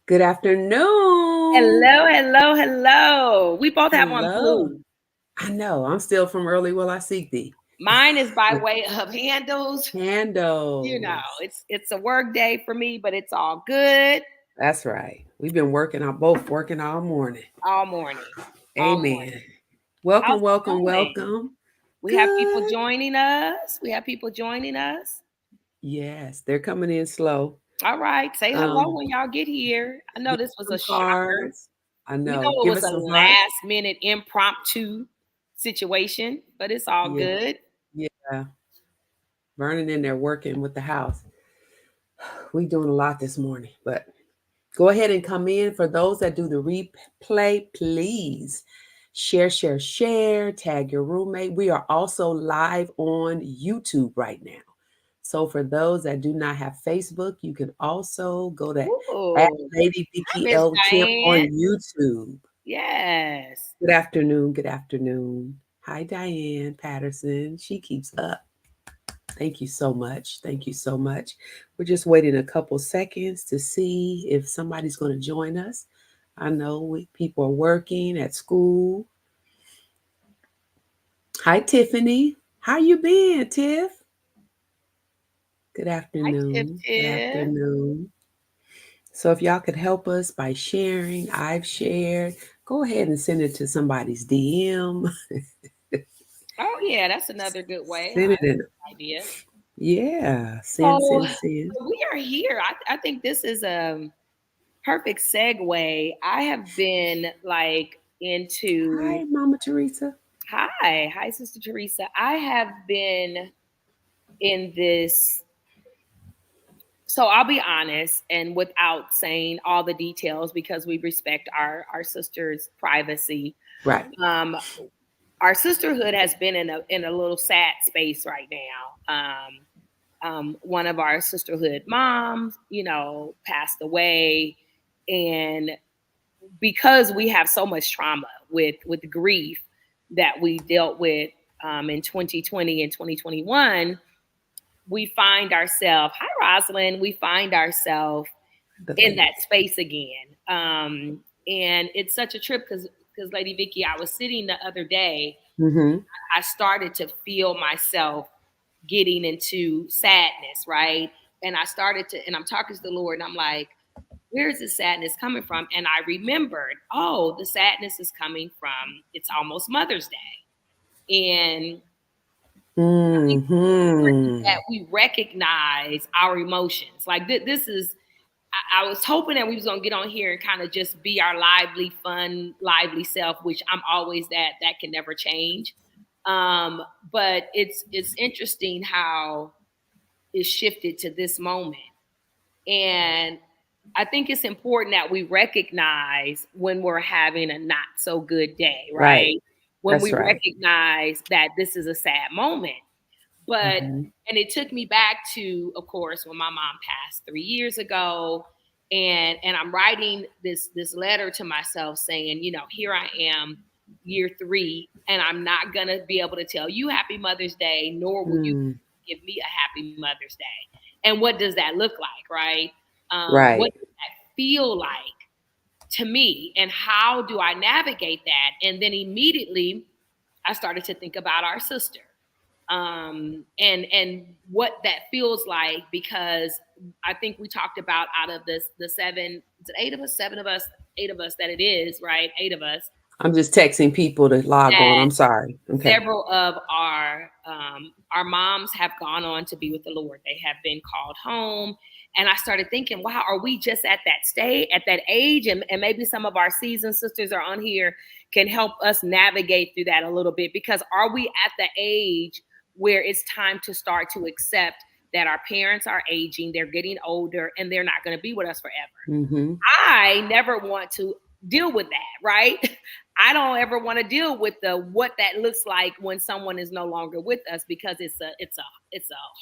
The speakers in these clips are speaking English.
Good afternoon. Hello, hello, hello. We both have on Hello. blue. I know I'm still from early will I seek thee. Mine is by way of handles. Candles. It's a work day for me, but it's all good That's right. We've been working on both working all morning. all morning. All Amen. morning. How's Welcome, it welcome, going? welcome. We have people Good. joining us. We have people joining us. Yes, they're coming in slow. All right. Say hello Um, when y'all get here. I know give this us was some a shocker. hearts. I We know. know it Give was us a some hearts. last minute impromptu situation, but it's all Yeah, good. yeah. Burning in there working with the house. We doing a lot this morning, but go ahead and come in. For those that do the replay, please share, share, share, tag your roommate. We are also live on YouTube right now. So for those that do not have Facebook, you can also go to at Ooh. Lady Hi, Vicky Miss L. Kim on Diane. YouTube. Yes. Good afternoon. Good afternoon. Hi, Diane Patterson. She keeps up. Thank you so much. Thank you so much. We're just waiting a couple seconds to see if somebody's going to join us. I know people are working at school. Hi, Tiffany. How you been, Tiff? Good Hi, Tip afternoon. Good Tip. afternoon. So if y'all could help us by sharing, I've shared. Go ahead and send it to somebody's DM. Oh, yeah, that's another good way. I Send like it in. that idea. Yeah. Send, So send, send. we are here. I think this is a perfect segue. I have been like into Hi, Mama Teresa. hi, Sister Teresa. I have been in this. So I'll be honest, and without saying all the details, because we respect our sister's privacy. Right. Um, our sisterhood has been in a little sad space right now. One of our sisterhood moms, passed away, and because we have so much trauma with grief that we dealt with in 2020 and 2021, we find ourselves. Hi, Rosalind. We find ourselves The in that ladies. space again, and it's such a trip because Lady Vicky, I was sitting the other day. Mm-hmm. I started to feel myself getting into sadness, right? And I started to, and I'm talking to the Lord, and I'm like, where is this sadness coming from? And I remembered, oh, the sadness is coming from, it's almost Mother's Day. And I think it's important Hmm. that we recognize our emotions. Like this is, I was hoping that we was gonna get on here and kind of just be our lively, fun, lively self, which I'm always that. That can never change. Um, but it's interesting how it's shifted to this moment. And I think it's important that we recognize when we're having a not so good day, Right. right? When That's we right. recognize that this is a sad moment. But, Hmm. and it took me back to, of course, when my mom passed 3 years ago. And I'm writing this letter to myself saying, here I am, year 3, and I'm not gonna be able to tell you Happy Mother's Day, nor will you Mm. give me a Happy Mother's Day. And what does that look like, right? What Right. does that feel like to me, and how do I navigate that? And then immediately I started to think about our sister, and what that feels like, because I think we talked about, out of this the seven, is it 8 of us, 7 of us, 8 of us that it is, right? 8 of us, I'm just texting people to log on. that I'm sorry. Okay. several of our moms have gone on to be with the Lord. They have been called home. And I started thinking, wow, are we just at that stage, at that age? And maybe some of our seasoned sisters are on here, can help us navigate through that a little bit. Because are we at the age where it's time to start to accept that our parents are aging, they're getting older, and they're not going to be with us forever? Hmm. I never want to deal with that, right? I don't ever want to deal with the what that looks like when someone is no longer with us, because it's a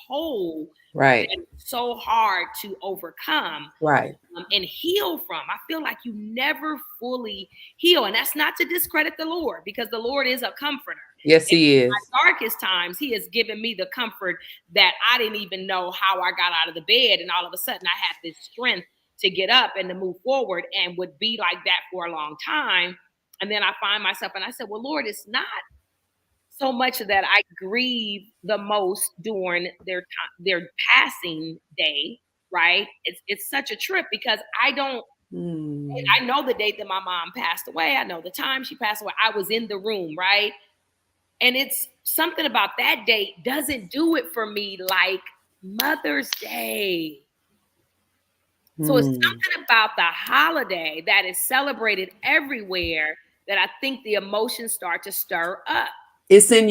hole Right. that's so hard to overcome, Right. and heal from. I feel like you never fully heal, and that's not to discredit the Lord, because the Lord is a comforter. Yes, And he in is. my darkest times, He has given me the comfort that I didn't even know how I got out of the bed, and all of a sudden I had this strength to get up and to move forward, and would be like that for a long time. And then I find myself, and I said, well, Lord, it's not so much that I grieve the most during their passing day, right? It's such a trip because I know the date that my mom passed away. I know the time she passed away. I was in the room, right? And it's something about that date doesn't do it for me like Mother's Day. So it's something about the holiday that is celebrated everywhere that I think the emotions start to stir up. It's in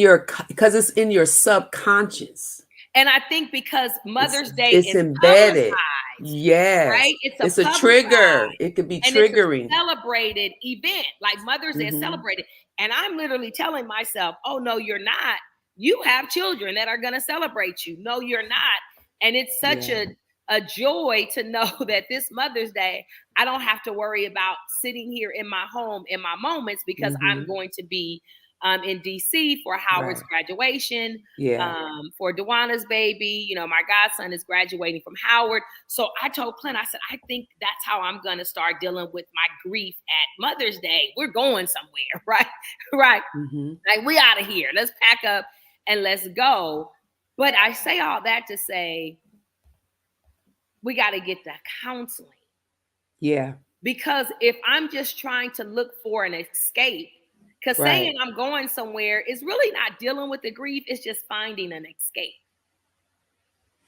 because it's in your subconscious. And I think because Mother's Day it's is embedded. publicized, Yes. right? It's a trigger. It could be triggering. It's a celebrated event. Like Mother's Day is celebrated. And I'm literally telling myself, oh, no, you're not. You have children that are going to celebrate you. No, you're not. And it's such a joy to know that this Mother's Day, I don't have to worry about sitting here in my home in my moments because I'm going to be in DC for Howard's graduation, for Dewana's baby. You know, my godson is graduating from Howard. So I told Clint, I said, I think that's how I'm going to start dealing with my grief at Mother's Day. We're going somewhere, right? Right. Like, we out of here. Let's pack up and let's go. But I say all that to say, we got to get the counseling. Yeah. Because if I'm just trying to look for an escape, because saying I'm going somewhere is really not dealing with the grief. It's just finding an escape.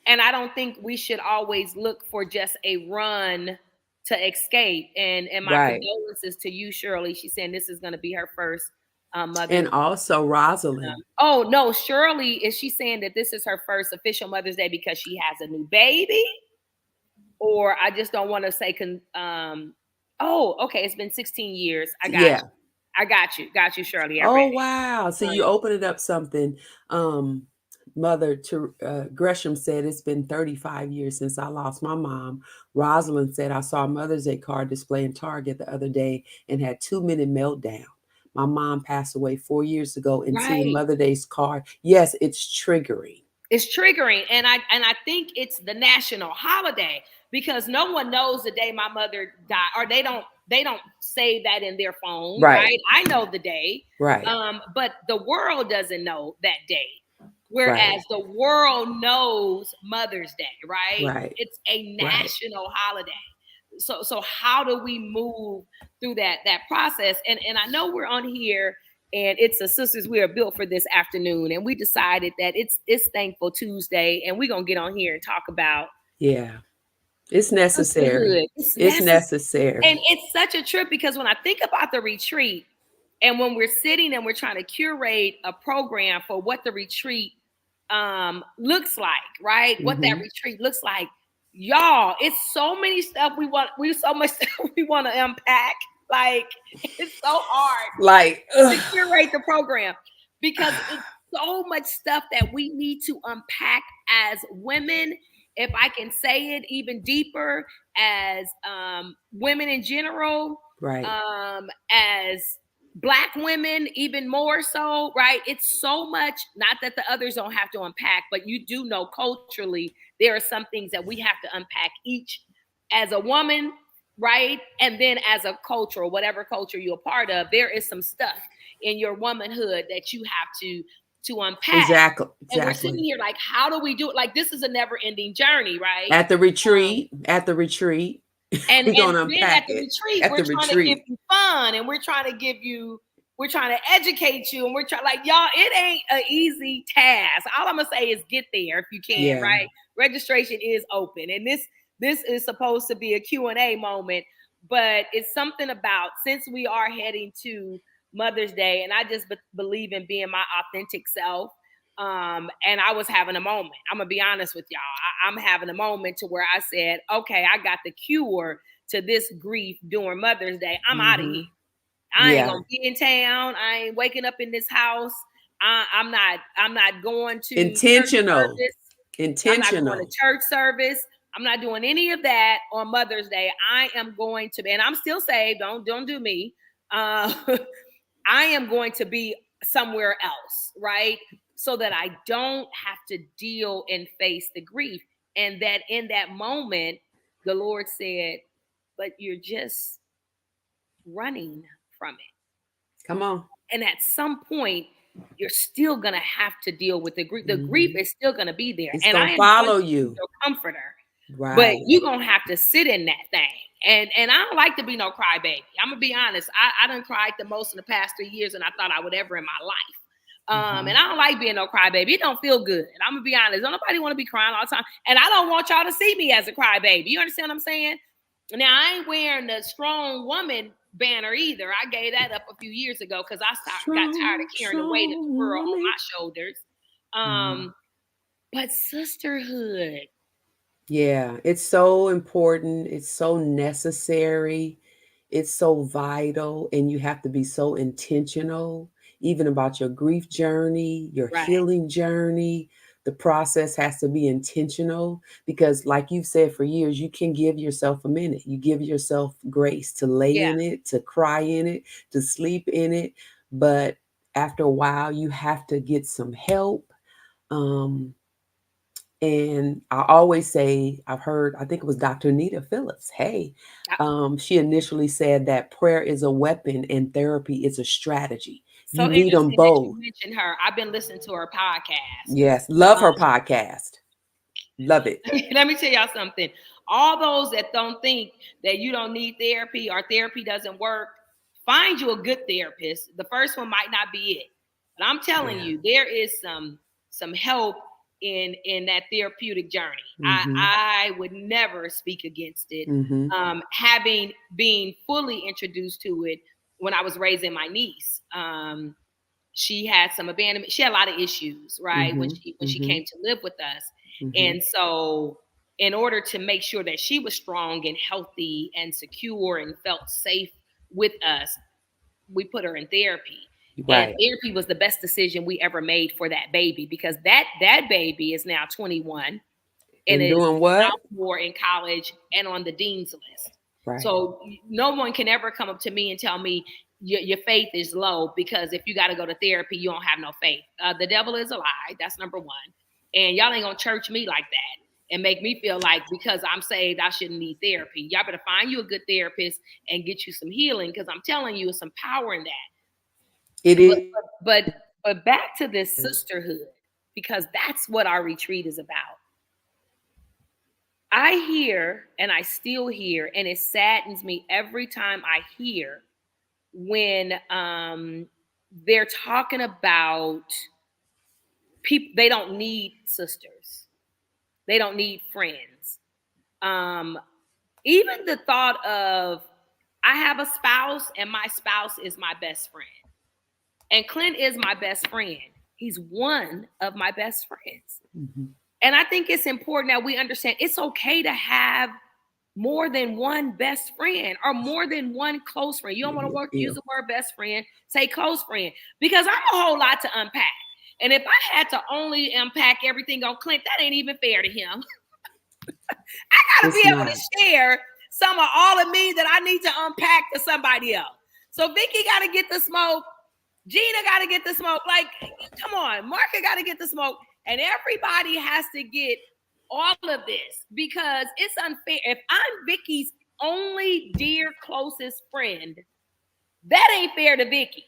And I don't think we should always look for just a run to escape. And my condolences to you, Shirley. She's saying this is going to be her first mother. And also Rosalind. Oh, no. Shirley, is she saying that this is her first official Mother's Day because she has a new baby? Or I just don't want to say, oh, okay. It's been 16 years. I got you. I got you, Shirley. Oh, wow. So you opened up something. Mother Gresham said, it's been 35 years since I lost my mom. Rosalind said, I saw a Mother's Day card display in Target the other day and had 2-minute meltdown. My mom passed away 4 years ago, and seeing Mother's Day's card. Yes, it's triggering. It's triggering. And I think it's the national holiday because no one knows the day my mother died, or they don't save that in their phone, right? I know the day, right? But the world doesn't know that day, whereas the world knows Mother's Day, right? Right. It's a national holiday. So how do we move through that process? And I know we're on here, and it's a Sisters We Are Built For this afternoon, and we decided that it's Thankful Tuesday, and we're gonna get on here and talk about it's necessary. It's necessary. And it's such a trip because when I think about the retreat and when we're sitting and we're trying to curate a program for what the retreat looks like, right? What that retreat looks like, y'all, it's so many stuff so much stuff we want to unpack. Like, it's so hard to curate the program because it's so much stuff that we need to unpack as women. If I can say it even deeper, as women in general, as Black women, even more so, right? It's so much, not that the others don't have to unpack, but you do know culturally, there are some things that we have to unpack each as a woman, right? And then as a culture, or whatever culture you're a part of, there is some stuff in your womanhood that you have to unpack. Exactly. And we're sitting here like, how do we do it? Like, this is a never-ending journey, right? At the retreat, and we're gonna then unpack at the it. retreat, we're trying to give you fun, and we're trying to educate you, and we're trying, like, y'all, it ain't an easy task. All I'm gonna say is get there if you can, right? Registration is open, and this is supposed to be a Q&A moment, but it's something about, since we are heading to Mother's Day, and I just believe in being my authentic self. And I was having a moment. I'm gonna be honest with y'all. I'm having a moment to where I said, okay, I got the cure to this grief during Mother's Day. I'm out of here. I ain't gonna be in town. I ain't waking up in this house. I'm not going to intentional. I'm not going to church service. I'm not doing any of that on Mother's Day. I am going to be, and I'm still saved. Don't do me. I am going to be somewhere else, right? So that I don't have to deal and face the grief. And that in that moment, the Lord said, but you're just running from it. Come on. And at some point, you're still gonna have to deal with the grief. The grief is still gonna be there. It's And gonna I follow enjoy you. your comforter. But Right. you're gonna have to sit in that thing. And I don't like to be no crybaby. I'm gonna be honest. I done cried the most in the past 3 years than I thought I would ever in my life. And I don't like being no crybaby. It don't feel good. And I'm gonna be honest. Don't nobody want to be crying all the time. And I don't want y'all to see me as a crybaby. You understand what I'm saying? Now I ain't wearing the strong woman banner either. I gave that up a few years ago because I got tired of carrying the weight of the world on my shoulders. But sisterhood. Yeah, it's so important. It's so necessary. It's so vital. And you have to be so intentional, even about your grief journey, your Right. healing journey. The process has to be intentional because, like you've said for years, you can give yourself a minute. You give yourself grace to lay Yeah. in it, to cry in it, to sleep in it. But after a while, you have to get some help. And I always say, I've heard, I think it was Dr. Anita Phillips. Hey, she initially said that prayer is a weapon and therapy is a strategy. So You need them interesting that you both. mentioned her. I've been listening to her podcast. Yes, love her podcast. Love it. Let me tell y'all something. All those that don't think that you don't need therapy or therapy doesn't work, find you a good therapist. The first one might not be it. But I'm telling you, there is some help in that therapeutic journey. I would never speak against it. Having been fully introduced to it when I was raising my niece. She had some abandonment. She had a lot of issues, right? When she came to live with us. And so in order to make sure that she was strong and healthy and secure and felt safe with us, we put her in therapy. Right. And therapy was the best decision we ever made for that baby because that baby is now 21 and is doing what? More in college and on the dean's list. Right. So no one can ever come up to me and tell me your faith is low because if you got to go to therapy, you don't have no faith. The devil is a lie. That's number one. And y'all ain't gonna church me like that and make me feel like because I'm saved, I shouldn't need therapy. Y'all better find you a good therapist and get you some healing because I'm telling you, it's some power in that. It is. But back to this sisterhood, because that's what our retreat is about. I hear, and I still hear, and it saddens me every time I hear when they're talking about people, they don't need sisters. They don't need friends. Even the thought of, I have a spouse and my spouse is my best friend. And Clint is my best friend. He's one of my best friends. And I think it's important that we understand it's okay to have more than one best friend or more than one close friend. You don't want to use the word best friend, say close friend, because I'm a whole lot to unpack. And if I had to only unpack everything on Clint, that ain't even fair to him. I got to be able to share some of all of me that I need to unpack to somebody else. So Vicky got to get the smoke. Gina got to get the smoke. Like, come on, Marka got to get the smoke. And everybody has to get all of this because it's unfair. If I'm Vicky's only dear closest friend, that ain't fair to Vicky.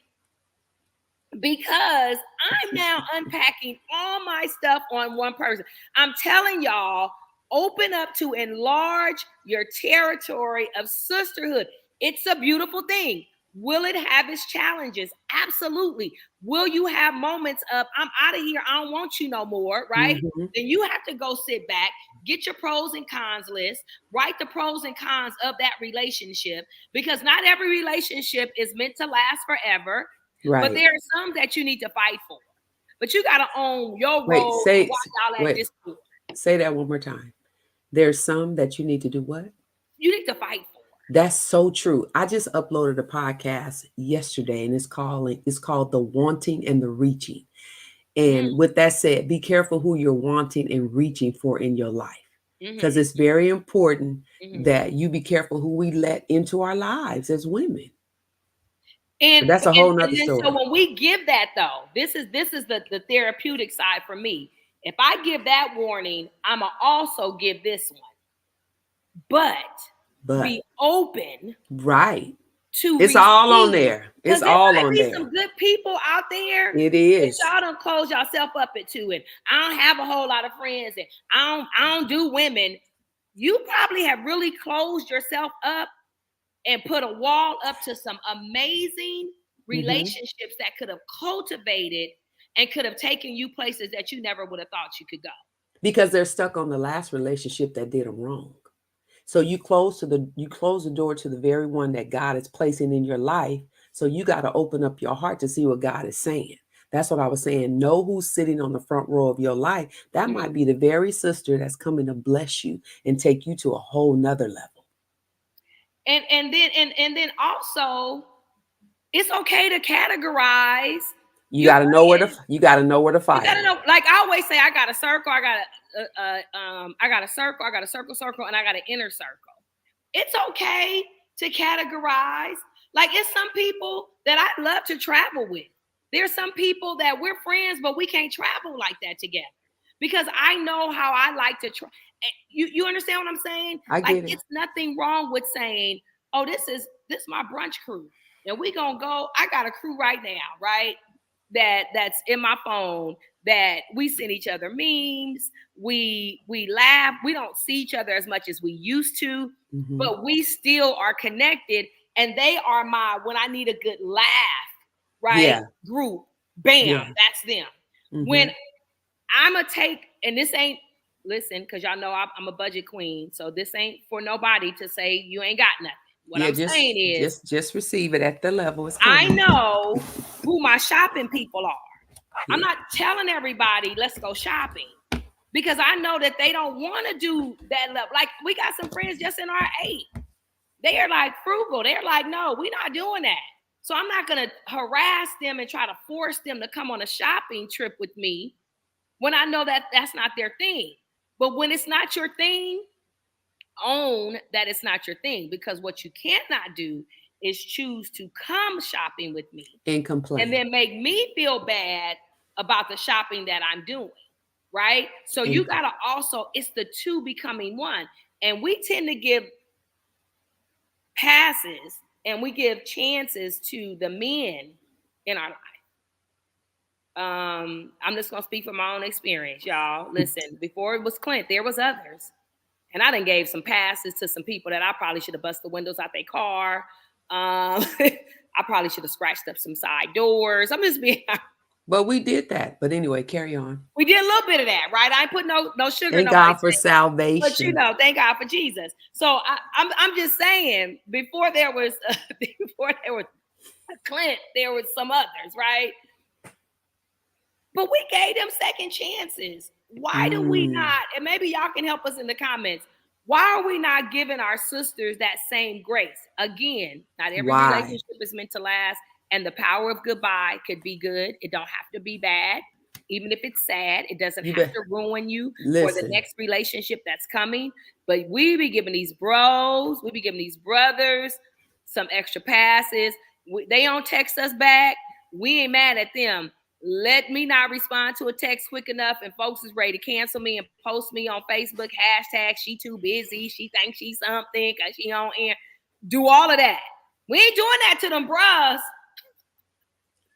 Because I'm now unpacking all my stuff on one person. I'm telling y'all, open up to enlarge your territory of sisterhood. It's a beautiful thing. Will it have its challenges? Absolutely. Will you have moments of, I'm out of here, I don't want you no more, right? Then you have to go sit back, get your pros and cons list, write the pros and cons of that relationship, because not every relationship is meant to last forever. Right. But there are some that you need to fight for. But you got to own your role. Say that one more time. There's some that you need to do what? You need to fight for. That's so true. I just uploaded a podcast yesterday and it's called The Wanting and the Reaching. And with that said, be careful who you're wanting and reaching for in your life. Because it's very important that you be careful who we let into our lives as women. And that's a whole nother story. So when we give that though, this is the therapeutic side for me. If I give that warning, I'ma also give this one. But But be open right. to It's all on receive. there. Because It's there all might on be there. some good people out there It that is. y'all don't close yourself up into it. I don't have a whole lot of friends and I don't do women. You probably have really closed yourself up and put a wall up to some amazing relationships that could have cultivated and could have taken you places that you never would have thought you could go. Because they're stuck on the last relationship that did them wrong. So you close the door to the very one that God is placing in your life. So you got to open up your heart to see what God is saying. That's what I was saying. Know who's sitting on the front row of your life. That might be the very sister that's coming to bless you and take you to a whole nother level. And then also, it's okay to categorize. You got to know where to You gotta fight. know. Like I always say, I got a circle. I got a circle. I got a circle, and I got an inner circle. It's okay to categorize. Like it's some people that I love to travel with. There's some people that we're friends, but we can't travel like that together because I know how I like to try. You understand what I'm saying? I Like get it. it's nothing wrong with saying, "Oh, this is my brunch crew, and we gonna go." I got a crew right now, right? That's in my phone that we send each other memes, we laugh, we don't see each other as much as we used to, but we still are connected, and they are my when I need a good laugh, right? Group, bam, that's them. When I'm a take, and this ain't listen, because y'all know I'm a budget queen, so this ain't for nobody to say you ain't got nothing. What I'm saying is just receive it at the level it's I coming. know who my shopping people are. I'm not telling everybody let's go shopping because I know that they don't want to do that level. Like we got some friends just in our age. They are like frugal. They're like, no, we're not doing that. So I'm not gonna harass them and try to force them to come on a shopping trip with me when I know that that's not their thing. But when it's not your thing, own that it's not your thing, because what you cannot do is choose to come shopping with me and complain and then make me feel bad about the shopping that I'm doing, right? So you got to also, it's the two becoming one. And we tend to give passes and we give chances to the men in our life. I'm just going to speak from my own experience, y'all. Listen, before it was Clint, there was others. And I done gave some passes to some people that I probably should have busted the windows out their car. I probably should have scratched up some side doors. I'm just being. But we did that. But anyway, carry on. We did a little bit of that, right? I ain't put no sugar. Thank God for salvation. But thank God for Jesus. So I'm just saying, before there was Clint, there was some others, right? But we gave them second chances. Why do we not? And maybe y'all can help us in the comments. Why are we not giving our sisters that same grace? Again, not every relationship is meant to last, and the power of goodbye could be good. It don't have to be bad. Even if it's sad, it doesn't have to ruin you for the next relationship that's coming. But we be giving these bros, we be giving these brothers some extra passes. They don't text us back. We ain't mad at them. Let me not respond to a text quick enough and folks is ready to cancel me and post me on Facebook, hashtag she too busy, she thinks she's something because she on air. Do all of that. We ain't doing that to them bros.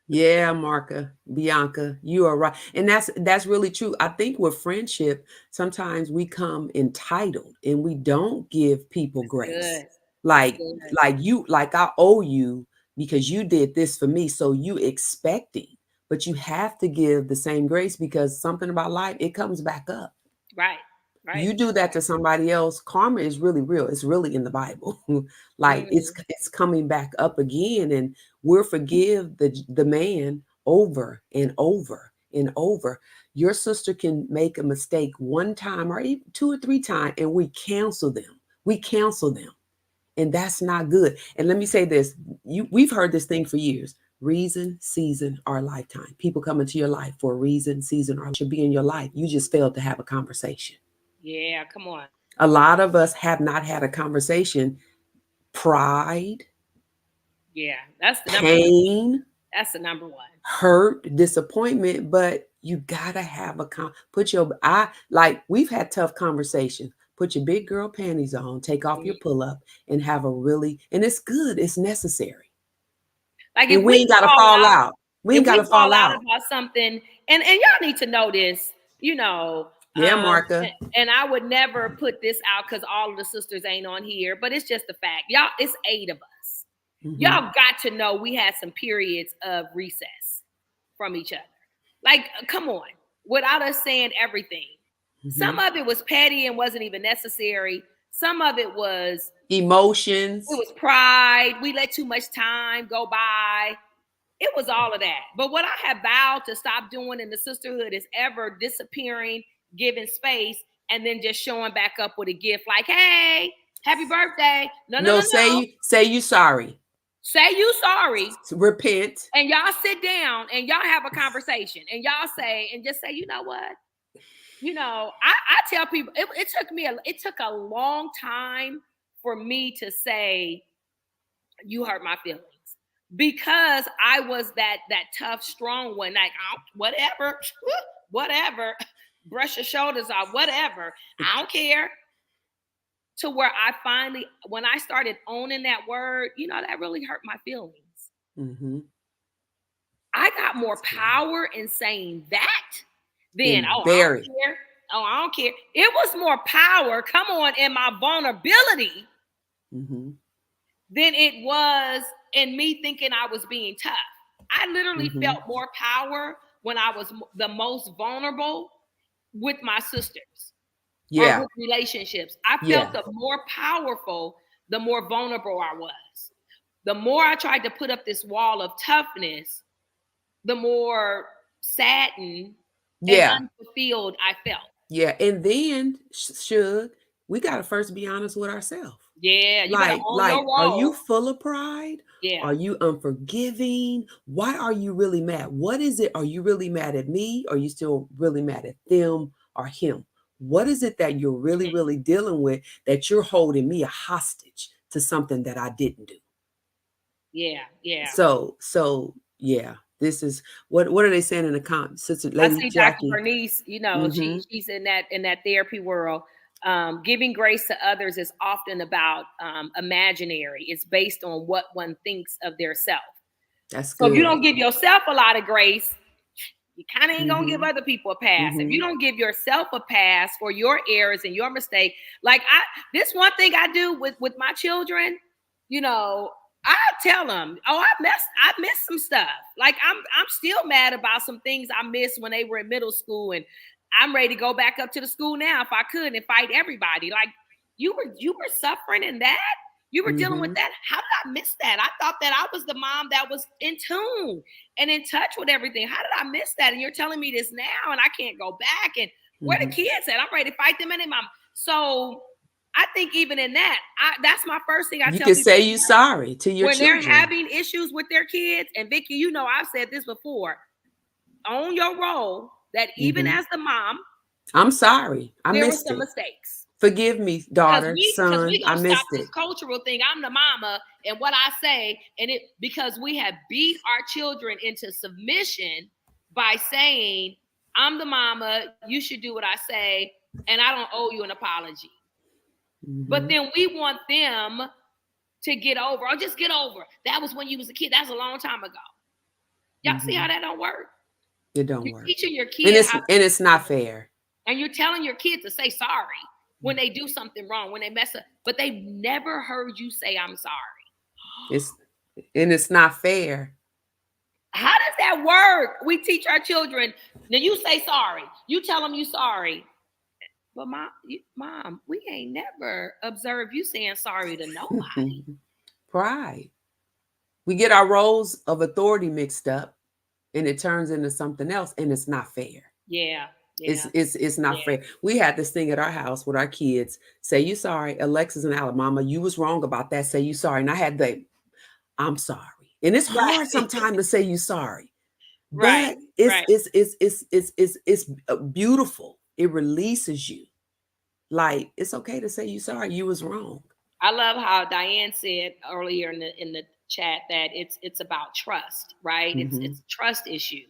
Yeah, Marka, Bianca, you are right. And that's really true. I think with friendship, sometimes we come entitled and we don't give people grace. Like I owe you because you did this for me. So you expecting. But you have to give the same grace because something about life, it comes back up. Right. You do that to somebody else, karma is really real. It's really in the Bible. Like it's coming back up again, and we'll forgive the man over and over and over. Your sister can make a mistake one time or even 2 or 3 times, and we cancel them. And that's not good. And let me say this, we've heard this thing for years. Reason, season, or lifetime. People come into your life for a reason, season, or should be in your life. You just failed to have a conversation. Yeah, come on. A lot of us have not had a conversation. Pride. Yeah, that's the pain. That's the number one. Hurt, disappointment, but you gotta have like we've had tough conversations. put your big girl panties on, take off your pull-up, and have a really, and it's good, it's necessary. Like And if we we ain't gotta fall fall out, out. We ain't if we gotta fall fall out out. about something, and y'all need to know this, you know. Yeah, Marka. And I would never put this out because all of the sisters ain't on here, but it's just a fact. Y'all, it's 8 of us. Mhm. Y'all got to know we had some periods of recess from each other. Like, come on, without us saying everything. Mhm. Some of it was petty and wasn't even necessary. Some of it was Emotions. It was pride. We let too much time go by. It was all of that. But what I have vowed to stop doing in the sisterhood is ever disappearing, giving space, and then just showing back up with a gift like, hey, happy birthday. No. Say you sorry. Say you sorry. Repent. And y'all sit down and y'all have a conversation. And y'all say, and just say, you know what? You know, I tell people, it took a long time for me to say, you hurt my feelings. Because I was that tough, strong one, like, whatever, brush your shoulders off, whatever, I don't care. To where I finally, when I started owning that word, you know, that really hurt my feelings. Mm-hmm. I got more power in saying that than, I don't care. Oh, I don't care. It was more power, come on, in my vulnerability mm-hmm. than it was in me thinking I was being tough. I literally felt more power when I was the most vulnerable with my sisters. Yeah. Or with relationships. I felt the more powerful, the more vulnerable I was. The more I tried to put up this wall of toughness, the more saddened and unfulfilled I felt. Yeah. And then, Suge, we got to first be honest with ourselves. Yeah, you gotta own your role. Are you full of pride? Yeah. Are you unforgiving? Why are you really mad? What is it? Are you really mad at me? Are you still really mad at them or him? What is it that you're really, really dealing with that you're holding me a hostage to something that I didn't do? Yeah. So yeah. This is what are they saying in the comments? Sister Lady I see Jackie. Dr. Bernice, you know, she's in that therapy world. Giving grace to others is often about imaginary. It's based on what one thinks of their self. That's good. So if you don't give yourself a lot of grace, you kind of ain't gonna give other people a pass. If you don't give yourself a pass for your errors and your mistake, like this one thing I do with my children, you know, I tell them, oh, I missed some stuff. Like I'm still mad about some things I missed when they were in middle school, and I'm ready to go back up to the school now if I could and fight everybody. Like you were suffering in that. You were dealing with that. How did I miss that? I thought that I was the mom that was in tune and in touch with everything. How did I miss that? And you're telling me this now, and I can't go back. And where the kids at? I'm ready to fight them and their mom. So I think even in that, that's my first thing I tell people. You can say you sorry to your children. When they're having issues with their kids, and Vicky, you know, I've said this before, own your role that even as the mom, I'm sorry. I missed it. There were some mistakes. Forgive me, daughter, son. I missed it. This cultural thing. I'm the mama, and what I say, and it because we have beat our children into submission by saying, "I'm the mama. You should do what I say, and I don't owe you an apology." But then we want them to get over, or just get over. That was when you was a kid. That's a long time ago. Y'all see how that don't work? It don't work. Teaching your kids, and it's not fair. And you're telling your kids to say sorry when they do something wrong, when they mess up, but they've never heard you say, I'm sorry. It's not fair. How does that work? We teach our children, now you say sorry. You tell them you sorry. But mom, we ain't never observed you saying sorry to nobody. Pride. We get our roles of authority mixed up and it turns into something else, and it's not fair. Yeah. It's not fair. We had this thing at our house with our kids. Say you sorry. Alexis and Alabama, Mama, you was wrong about that. Say you sorry. And I had I'm sorry. And it's hard sometimes to say you sorry. But it's beautiful. It releases you. Like it's okay to say you sorry. You was wrong. I love how Diane said earlier in the chat that it's about trust, right? It's a trust issue.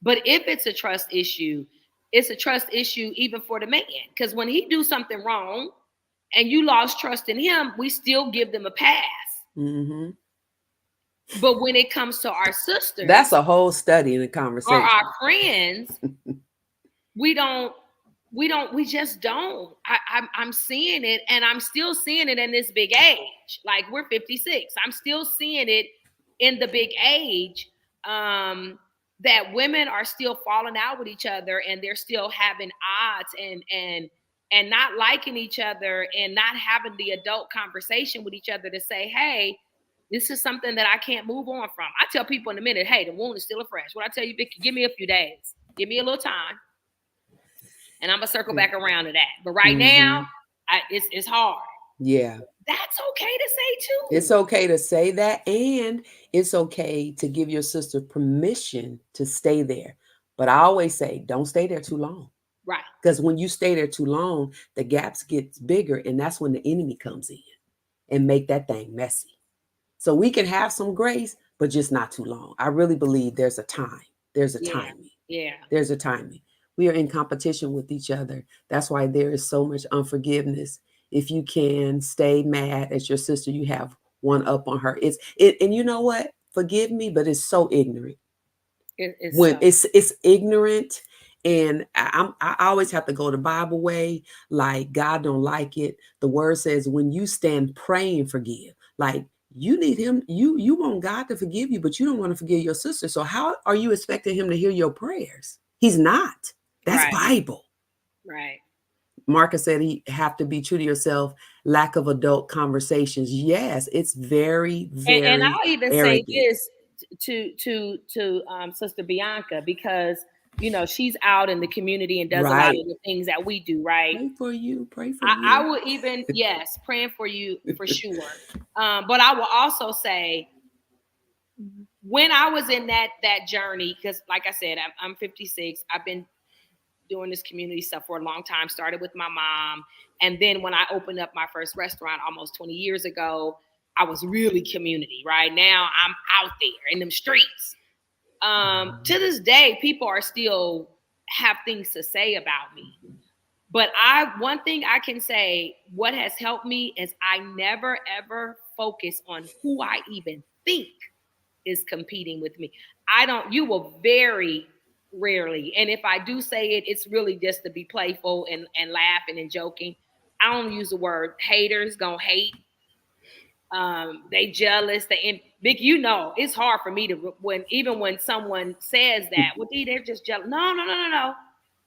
But if it's a trust issue, it's a trust issue even for the man. Because when he do something wrong and you lost trust in him, we still give them a pass. Mm-hmm. But when it comes to our sisters, that's a whole study in a or conversation. our friends, we just don't. I'm seeing it, and I'm still seeing it in this big age. Like, we're 56. I'm still seeing it in the big age, that women are still falling out with each other, and they're still having odds and not liking each other, and not having the adult conversation with each other to say, hey, this is something that I can't move on from. I tell people in a minute, hey, the wound is still fresh. What I tell you, Vicky, give me a few days. Give me a little time. And I'm going to circle back around to that. But right now, it's hard. Yeah. That's okay to say too. It's okay to say that. And it's okay to give your sister permission to stay there. But I always say, don't stay there too long. Right. Because when you stay there too long, the gaps get bigger. And that's when the enemy comes in and make that thing messy. So we can have some grace, but just not too long. I really believe there's a time. There's a timing. Yeah. There's a timing. We are in competition with each other. That's why there is so much unforgiveness. If you can stay mad at your sister, you have one up on her. And you know what? Forgive me, but it's so ignorant. It's ignorant. And I always have to go the Bible way. Like, God don't like it. The word says, when you stand, pray and forgive. Like, you need him. You want God to forgive you, but you don't want to forgive your sister. So how are you expecting him to hear your prayers? He's not. That's Bible. Right. Marcus said he have to be true to yourself. Lack of adult conversations. Yes, it's very, very. And I'll even arrogant. say this to Sister Bianca, because she's out in the community and does a lot of the things that we do. Right. Pray for you. I will even praying for you for sure. But I will also say, when I was in that journey, because like I said, I'm 56. I've been doing this community stuff for a long time. Started with my mom. And then when I opened up my first restaurant almost 20 years ago, I was really community. Right now, I'm out there in them streets. To this day, people are still have things to say about me. But one thing I can say, what has helped me is I never, ever focus on who I even think is competing with me. You will very rarely. And if I do say it, it's really just to be playful and laughing and joking. I don't use the word haters, gonna hate. They jealous. Vic, it's hard for me to, when someone says that, well, they're just jealous. No.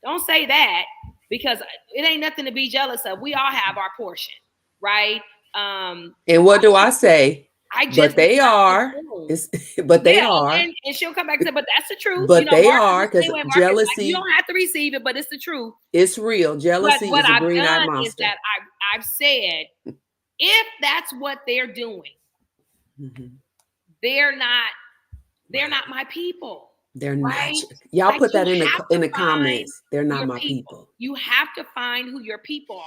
Don't say that, because it ain't nothing to be jealous of. We all have our portion, right? And what do I say? But they are. They are. And she'll come back and say, but that's the truth. But they are, because jealousy. Like, you don't have to receive it, but it's the truth. It's real. Jealousy is a green-eyed monster. Is that I've said, if that's what they're doing, they're not my people. They're right? not. Y'all put that in the comments. They're not my people. You have to find who your people are.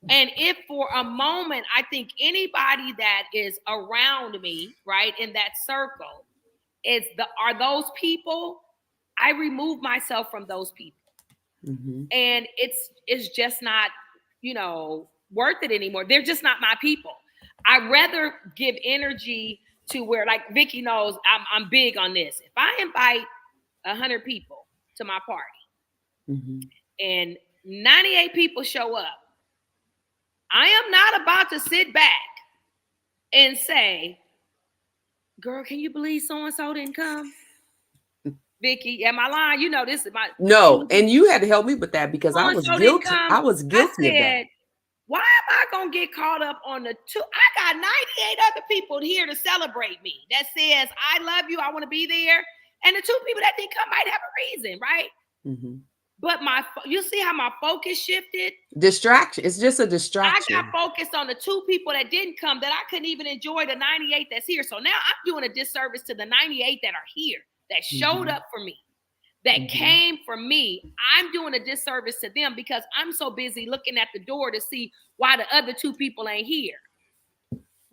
And if for a moment, I think anybody that is around me, right, in that circle, are those people, I remove myself from those people. And it's just not, worth it anymore. They're just not my people. I'd rather give energy to where, like Vicky knows, I'm big on this. If I invite 100 people to my party and 98 people show up, I am not about to sit back and say, girl, can you believe so-and-so didn't come? Vicky, am I lying? This is my... No, and you had to help me with that, because I was guilty. I was guilty of that. Why am I going to get caught up on the two? I got 98 other people here to celebrate me that says, I love you, I want to be there. And the two people that didn't come might have a reason, right? But you see how my focus shifted? Distraction. It's just a distraction. I got focused on the two people that didn't come, that I couldn't even enjoy the 98 that's here. So now I'm doing a disservice to the 98 that are here, that showed up for me, that came for me. I'm doing a disservice to them because I'm so busy looking at the door to see why the other two people ain't here.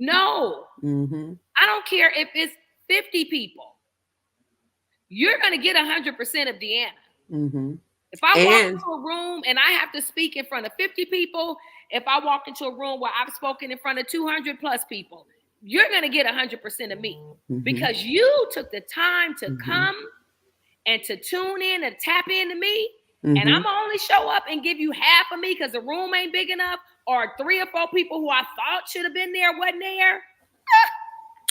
No, I don't care if it's 50 people. You're going to get 100% of Deanna. If I walk And into a room and I have to speak in front of 50 people, if I walk into a room where I've spoken in front of 200 plus people, you're going to get 100% of me because you took the time to come and to tune in and tap into me. And I'm gonna only show up and give you half of me because the room ain't big enough, or 3 or 4 people who I thought should have been there wasn't there.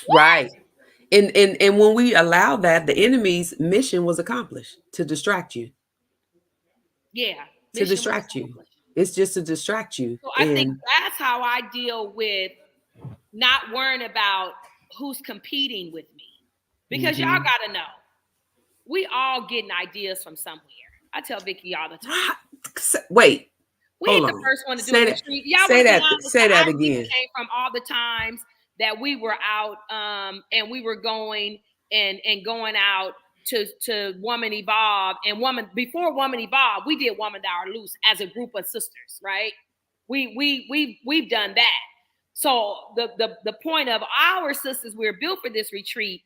Right. And when we allow that, the enemy's mission was accomplished, to distract you. Yeah. To distract you. It's just to distract you. So I think that's how I deal with not worrying about who's competing with me. Because y'all gotta know, we all getting ideas from somewhere. I tell Vicky all the time. Wait. We ain't the first one to do it. Y'all say that again. Came from all the times that we were out and we were going and going out to Woman Evolve, and before Woman Evolve, we did Woman Thou Art Loose as a group of sisters, right? We've done that. So the point of our sisters, we're built for this retreat,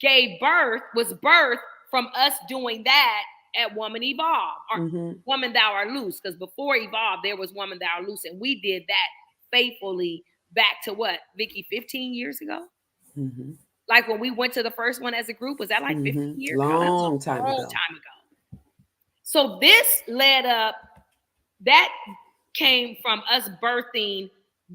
was birth from us doing that at Woman Evolve, or Woman Thou Art Loose, because before Evolve, there was Woman Thou Art Loose, and we did that faithfully back to what, Vicky, 15 years ago? Like when we went to the first one as a group, was that like 15 years ago? Long time ago. So this led up, that came from us birthing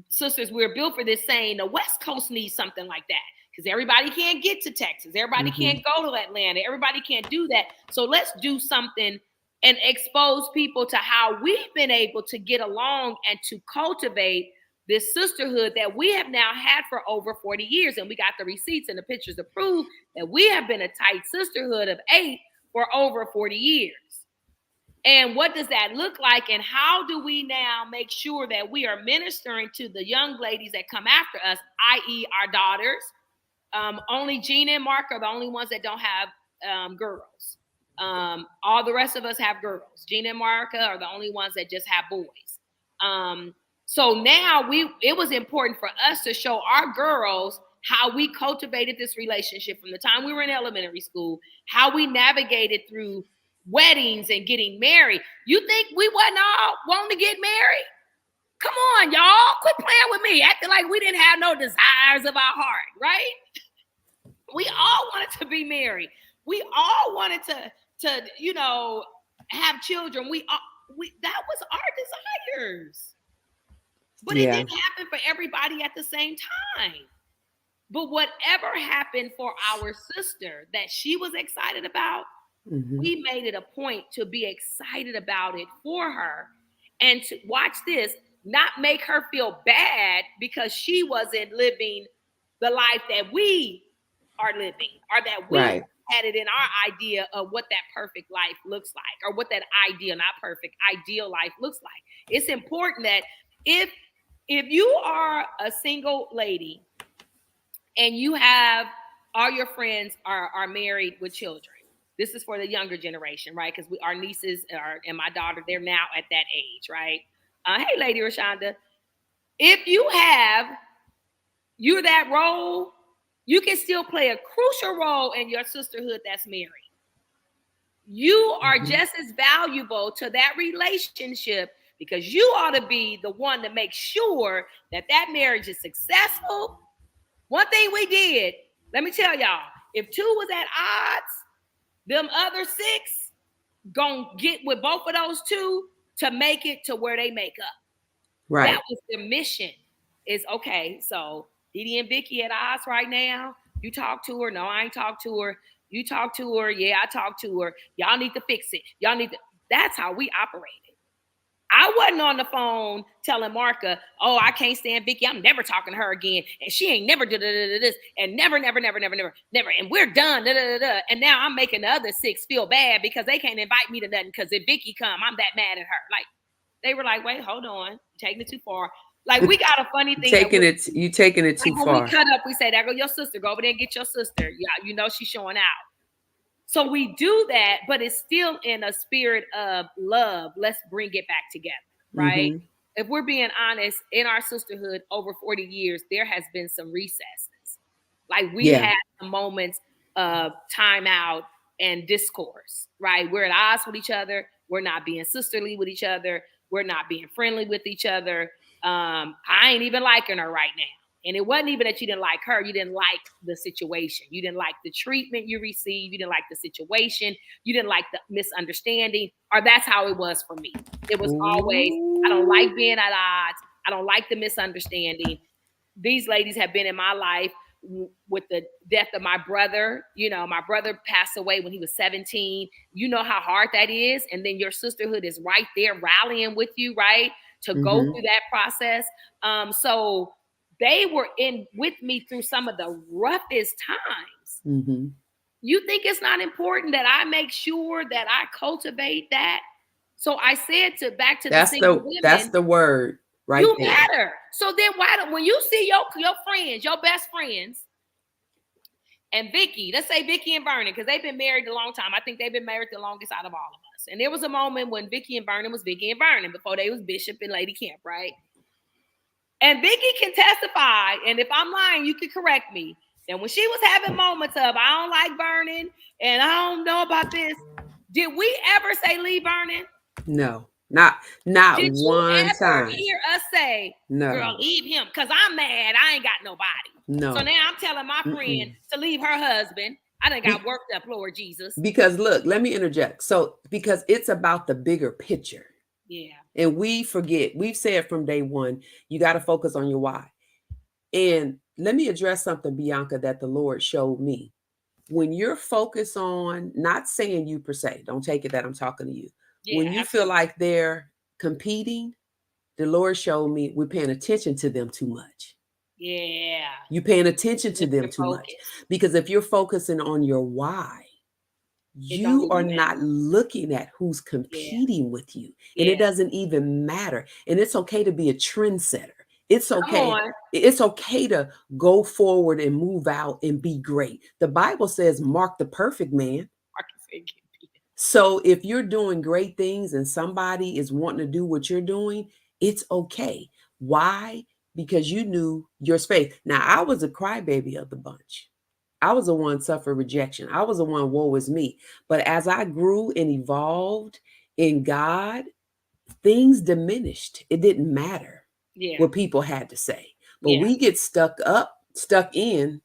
sisters. We're built for this, saying the West Coast needs something like that. Because everybody can't get to Texas. Everybody can't go to Atlanta. Everybody can't do that. So let's do something and expose people to how we've been able to get along and to cultivate this sisterhood that we have now had for over 40 years. And we got the receipts and the pictures to prove that we have been a tight sisterhood of 8 for over 40 years. And what does that look like? And how do we now make sure that we are ministering to the young ladies that come after us, i.e. our daughters? Only Gina and Mark are the only ones that don't have girls. All the rest of us have girls. Gina and Marka are the only ones that just have boys. So now it was important for us to show our girls how we cultivated this relationship from the time we were in elementary school, how we navigated through weddings and getting married. You think we wasn't all wanting to get married? Come on, y'all. Quit playing with me. Acting like we didn't have no desires of our heart, right? We all wanted to be married. We all wanted to have children. That was our desires. But it didn't happen for everybody at the same time. But whatever happened for our sister that she was excited about, we made it a point to be excited about it for her. And to watch this, not make her feel bad because she wasn't living the life that we are living, or that we had it in our idea of what that perfect life looks like, or what that ideal life looks like. It's important that if you are a single lady and you have all your friends are married with children, this is for the younger generation, right? Because our nieces and my daughter, they're now at that age, right? Hey, Lady Rashonda, if you're that role, you can still play a crucial role in your sisterhood that's married. You are just as valuable to that relationship because you ought to be the one to make sure that marriage is successful. One thing we did, let me tell y'all, if 2 was at odds, them other 6 gonna get with both of those 2 to make it to where they make up. Right. That was the mission. Is okay, so Didi and Vicky at odds right now. You talk to her. No, I ain't talk to her. You talk to her. Yeah, I talk to her. Y'all need to fix it. That's how we operated. I wasn't on the phone telling Marka, oh, I can't stand Vicky. I'm never talking to her again. And she ain't never did this. And never. And we're done. And now I'm making the other 6 feel bad because they can't invite me to nothing because if Vicky come, I'm that mad at her. Like, they were like, wait, hold on. You're taking it too far. Like, we got a funny thing. You taking it too far. When we cut up, we say, there go your sister. Go over there and get your sister. Yeah, you know she's showing out. So we do that, but it's still in a spirit of love. Let's bring it back together, right? If we're being honest, in our sisterhood over 40 years, there has been some recesses. Like we had some moments of time out and discourse, right? We're at odds with each other. We're not being sisterly with each other. We're not being friendly with each other. I ain't even liking her right now. And it wasn't even that you didn't like her. You didn't like the situation. You didn't like the treatment you received. You didn't like the situation. You didn't like the misunderstanding. Or that's how it was for me. It was always, I don't like being at odds. I don't like the misunderstanding. These ladies have been in my life with the death of my brother. You know, my brother passed away when he was 17. You know how hard that is. And then your sisterhood is right there rallying with you, right? To go through that process. So they were in with me through some of the roughest times. You think it's not important that I make sure that I cultivate that? So I said back to the single women, that's the word. Right you there. matter. So then why don't, when you see your friends, your best friends, and Vicky, let's say Vicky and Vernon, because they've been married a long time. I think they've been married the longest out of all of us. And there was a moment when Vicky and Vernon was Vicky and Vernon before they was Bishop and Lady Kemp, right? And Vicky can testify, and if I'm lying, you can correct me. And when she was having moments of, I don't like Vernon, and I don't know about this, did we ever say leave Vernon? No. Not Did one you ever time. hear us say, no, girl, leave him? Because I'm mad. I ain't got nobody. No. So now I'm telling my friend to leave her husband. I done got worked up, Lord Jesus. Because look, let me interject. So because it's about the bigger picture. Yeah. And we forget, we've said from day one, you got to focus on your why. And let me address something, Bianca, that the Lord showed me. When you're focused on, not saying you per se, don't take it that I'm talking to you. Yeah, when you feel like they're competing, the Lord showed me we're paying attention to them too much. Yeah. You're paying attention to them too much. Because if you're focusing on your why, you are not looking at who's competing with you. And it doesn't even matter. And it's okay to be a trendsetter. It's okay. It's okay to go forward and move out and be great. The Bible says, mark the perfect man. So if you're doing great things and somebody is wanting to do what you're doing, it's okay. Why? Because you knew your space. Now, I was a crybaby of the bunch. I was the one suffered rejection. I was the one, woe is me. But as I grew and evolved in God, things diminished. It didn't matter what people had to say. But we get stuck in.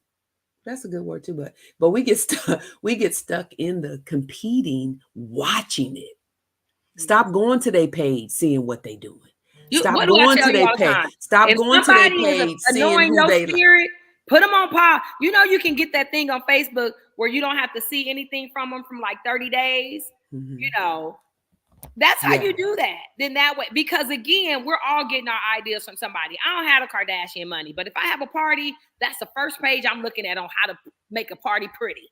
That's a good word too, but we get stuck in the competing, watching it. Stop going to their page, seeing what they doing. Stop going to their page. Stop going to their page, seeing who they like. Put them on pause. You know, you can get that thing on Facebook where you don't have to see anything from them from like 30 days. You know, that's how you do that. Then that way, because again, we're all getting our ideas from somebody. I don't have a Kardashian money, but if I have a party, that's the first page I'm looking at on how to make a party pretty.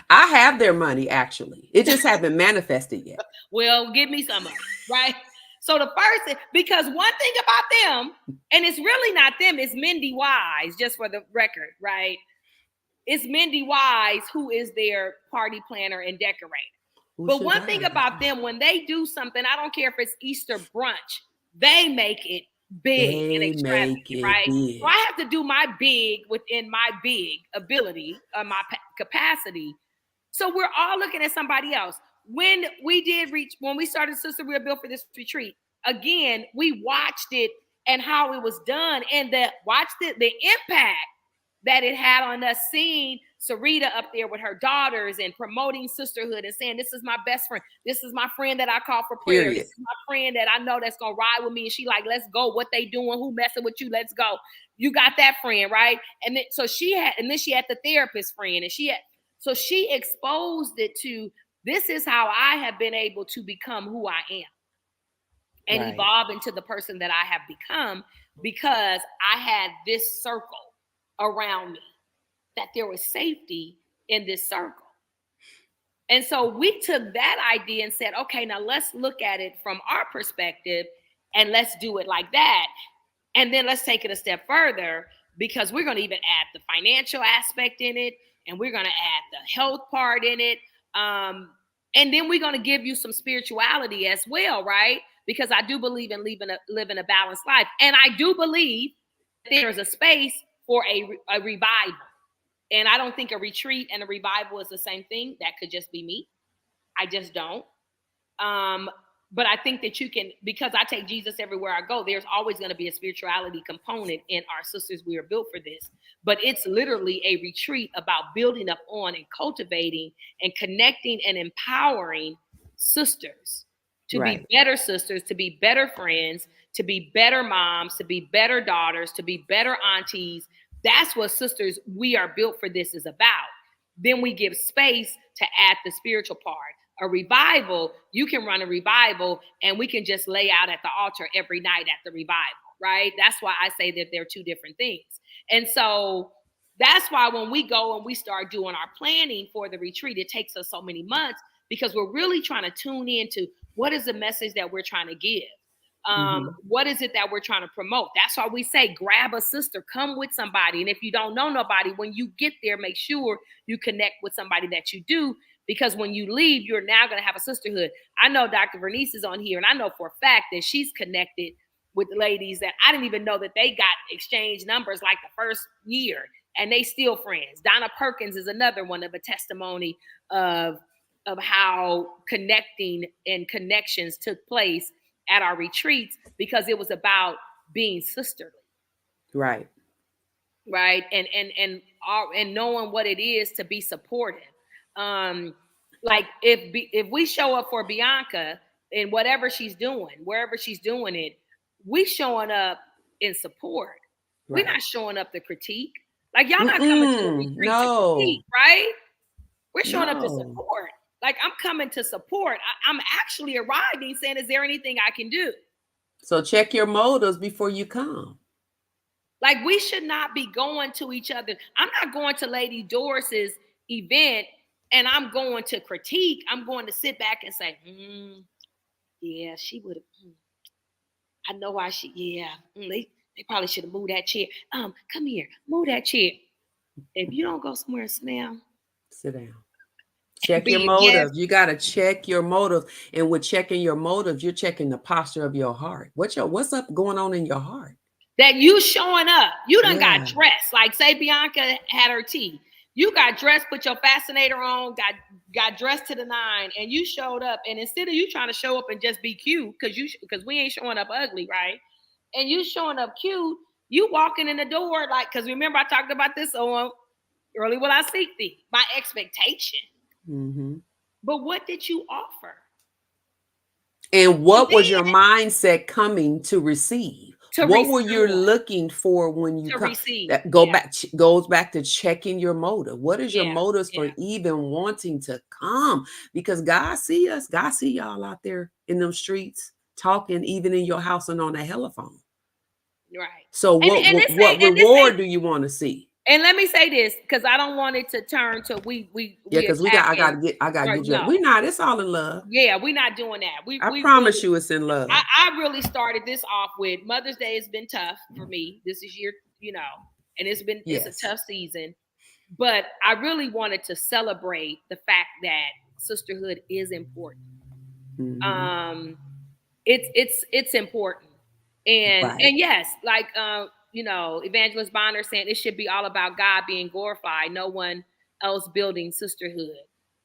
I have their money, actually. It just hasn't manifested yet. Well, give me some of it, right? So the first, because one thing about them, and it's really not them, it's Mindy Wise, just for the record, right? It's Mindy Wise who is their party planner and decorator. But one thing about them, when they do something, I don't care if it's Easter brunch, they make it big and extravagant, right? So I have to do my big within my big ability, my capacity. So we're all looking at somebody else. When we started Sister Real Built for this retreat, again, we watched it and how it was done, and the impact that it had on us, seeing Sarita up there with her daughters and promoting sisterhood and saying, this is my best friend. This is my friend that I call for prayer. This is my friend that I know that's going to ride with me. And she like, let's go. What they doing? Who messing with you? Let's go. You got that friend, right? And then, she had the therapist friend, and so she exposed it to, this is how I have been able to become who I am and evolve into the person that I have become, because I had this circle around me, that there was safety in this circle. And so we took that idea and said, okay, now let's look at it from our perspective and let's do it like that. And then let's take it a step further, because we're going to even add the financial aspect in it, and we're going to add the health part in it. And then we're going to give you some spirituality as well, right? Because I do believe in living a balanced life. And I do believe there's a space for a revival And I don't think a retreat and a revival is the same thing. That could just be me. I just don't. But I think that you can, because I take Jesus everywhere I go, there's always going to be a spirituality component in our sisters. We are built for this. But it's literally a retreat about building up on and cultivating and connecting and empowering sisters to Right. be better sisters, to be better friends, to be better moms, to be better daughters, to be better aunties. That's what sisters, we are built for this is about. Then we give space to add the spiritual part. A revival, you can run a revival and we can just lay out at the altar every night at the revival, right? That's why I say that they're two different things. And so that's why when we go and we start doing our planning for the retreat, it takes us so many months because we're really trying to tune into what is the message that we're trying to give. What is it that we're trying to promote? That's why we say grab a sister, come with somebody. And if you don't know nobody, when you get there, make sure you connect with somebody that you do. Because when you leave, you're now going to have a sisterhood. I know Dr. Vernice is on here, and I know for a fact that she's connected with ladies that I didn't even know that they got exchange numbers like the first year, and they still friends. Donna Perkins is another one of a testimony of how connecting and connections took place at our retreats because it was about being sisterly. Right. Right. And knowing what it is to be supportive. Like if we show up for Bianca in whatever she's doing, wherever she's doing it, we showing up in support. Right. We're not showing up to critique. Like y'all not coming to a retreat to critique, right? We're showing up to support. Like I'm coming to support. I'm actually arriving saying, is there anything I can do? So check your motives before you come. Like we should not be going to each other. I'm not going to Lady Doris's event and I'm going to critique. I'm going to sit back and say, yeah, she would have. I know why they probably should have moved that chair. Come here, move that chair. If you don't go somewhere and sit down. Sit down. Check your motives. You got to check your motives. And with checking your motives, you're checking the posture of your heart. What's up going on in your heart? That you showing up. You done got dressed. Like say Bianca had her tea. You got dressed, put your fascinator on, got dressed to the nine, and you showed up. And instead of you trying to show up and just be cute, because we ain't showing up ugly, right? And you showing up cute, you walking in the door like, because remember I talked about this on Early Will I Seek Thee, my expectation. But what did you offer? And what was your mindset coming to receive? What were you looking for when you come? That goes back to checking your motive. What is your motives for even wanting to come? Because God see us. God see y'all out there in them streets talking, even in your house and on a telephone. Right. So what reward do you want to see? And let me say this, because I don't want it to turn to because I gotta get you. We're not, it's all in love. Yeah, we're not doing that. I promise you it's in love. I really started this off with Mother's Day has been tough for me. This is and it's a tough season. But I really wanted to celebrate the fact that sisterhood is important. It's important. And yes, like Evangelist Bonner saying it should be all about God being glorified, no one else building sisterhood.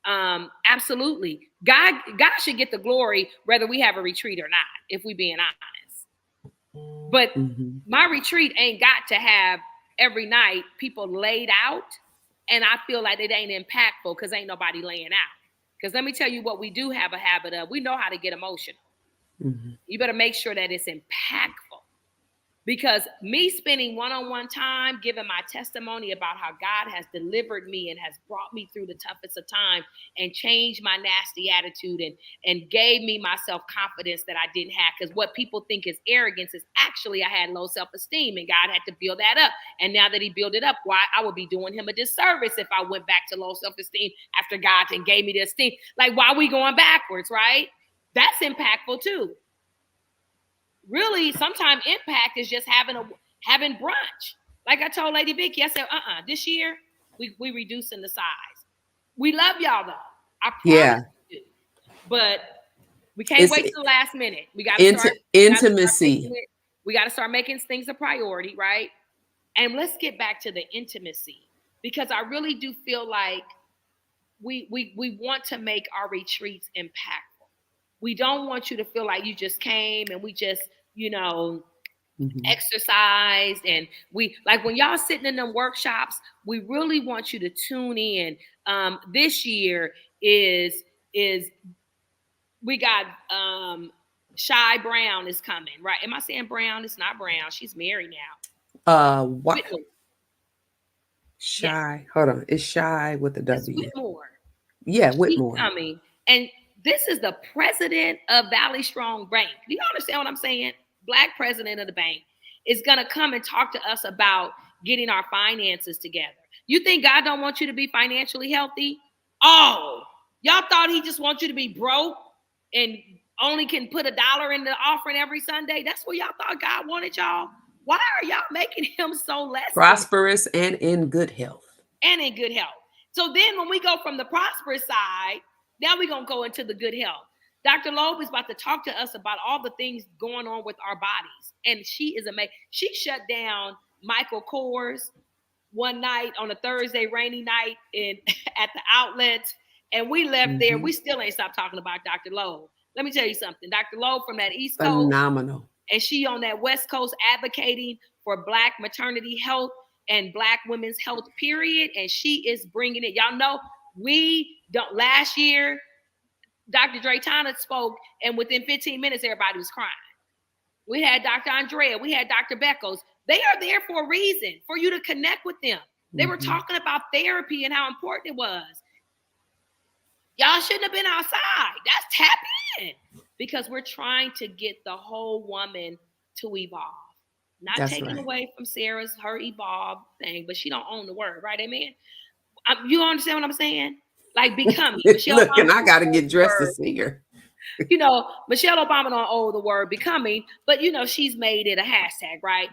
Absolutely. God should get the glory whether we have a retreat or not, if we being honest. But my retreat ain't got to have every night people laid out, and I feel like it ain't impactful because ain't nobody laying out. Because let me tell you what we do have a habit of. We know how to get emotional. You better make sure that it's impactful. Because me spending one-on-one time, giving my testimony about how God has delivered me and has brought me through the toughest of time and changed my nasty attitude and gave me my self-confidence that I didn't have. Because what people think is arrogance is actually I had low self-esteem and God had to build that up. And now that he built it up, why I would be doing him a disservice if I went back to low self-esteem after God then gave me the esteem. Like, why are we going backwards, right? That's impactful too. Really, sometimes impact is just having brunch. Like I told Lady Vicky, I said, this year we reducing the size. We love y'all though. I promise you. But we can't wait till the last minute. We got to start intimacy. We got to start making things a priority, right? And let's get back to the intimacy. because I really do feel like we want to make our retreats impactful. We don't want you to feel like you just came and we just, exercised, and we like when y'all sitting in them workshops, we really want you to tune in. This year is we got Shy Brown is coming, right? Am I saying Brown? It's not Brown. She's married now. What? Whitmore. Shy. Yes. Hold on. It's Shy with a It's W. Whitmore. Yeah, She's Whitmore. coming. And this is the president of Valley Strong Bank. Do you understand what I'm saying? Black president of the bank is going to come and talk to us about getting our finances together. You think God don't want you to be financially healthy? Oh, y'all thought he just wants you to be broke and only can put $1 in the offering every Sunday? That's what y'all thought God wanted y'all? Why are y'all making him so less prosperous and in good health? And in good health. So then when we go from the prosperous side, now we're going to go into the good health. Dr. Loeb is about to talk to us about all the things going on with our bodies. And she is amazing. She shut down Michael Kors one night on a Thursday rainy night at the outlets. And we left there. We still ain't stopped talking about Dr. Loeb. Let me tell you something. Dr. Loeb from that East Coast. Phenomenal. And she on that West Coast advocating for Black maternity health and Black women's health, period. And she is bringing it. Y'all know last year, Dr. Draytana spoke, and within 15 minutes, everybody was crying. We had Dr. Andrea, we had Dr. Beckles. They are there for a reason, for you to connect with them. They were talking about therapy and how important it was. Y'all shouldn't have been outside. That's tap in, because we're trying to get the whole woman to evolve. Not taking away from her evolve thing, but she don't own the word, right? Amen. You understand what I'm saying? Like becoming. Look, and I got to get dressed to see her. Michelle Obama don't own the word becoming, but she's made it a hashtag, right?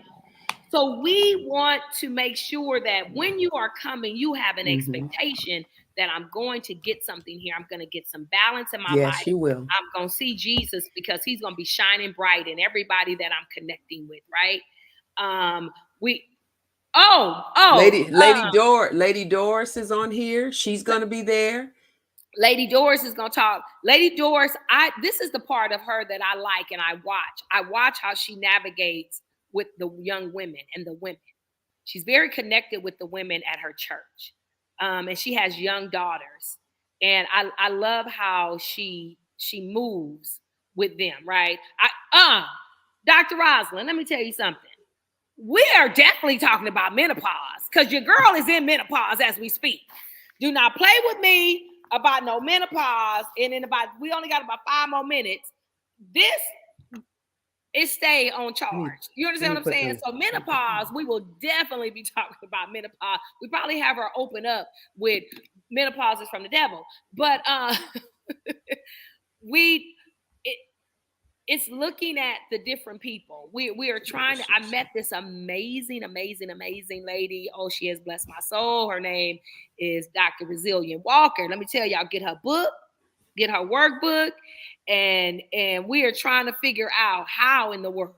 So we want to make sure that when you are coming, you have an expectation that I'm going to get something here. I'm going to get some balance in my life. Yes, you will. I'm going to see Jesus because he's going to be shining bright in everybody that I'm connecting with, right? Lady Doris is on here. She's going to be there. Lady Doris is going to talk. Lady Doris, this is the part of her that I like and I watch. I watch how she navigates with the young women and the women. She's very connected with the women at her church. And she has young daughters. And I love how she moves with them, right? Dr. Rosalind, let me tell you something. We are definitely talking about menopause because your girl is in menopause as we speak. Do not play with me about no menopause. And in we only got about 5 more minutes. This is stay on charge. You understand what I'm saying? So menopause, we will definitely be talking about menopause. We probably have her open up with menopause is from the devil. But it's looking at the different people. We are trying to, I met this amazing lady. Oh, she has blessed my soul. Her name is Dr. Resilient Walker. Let me tell y'all, get her book, get her workbook, and we are trying to figure out how in the world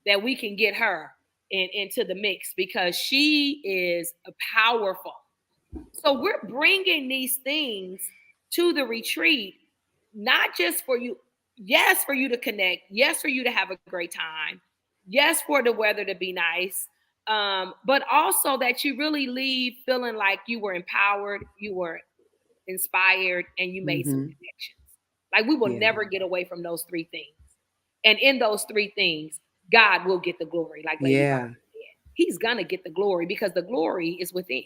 that we can get her into the mix because she is powerful. So we're bringing these things to the retreat, not just for you. Yes, for you to connect. Yes, for you to have a great time. Yes, for the weather to be nice. But also that you really leave feeling like you were empowered, you were inspired, and you made some connections. Like we will never get away from those 3 things. And in those 3 things, God will get the glory. Like Lady Martha said. He's going to get the glory because the glory is within.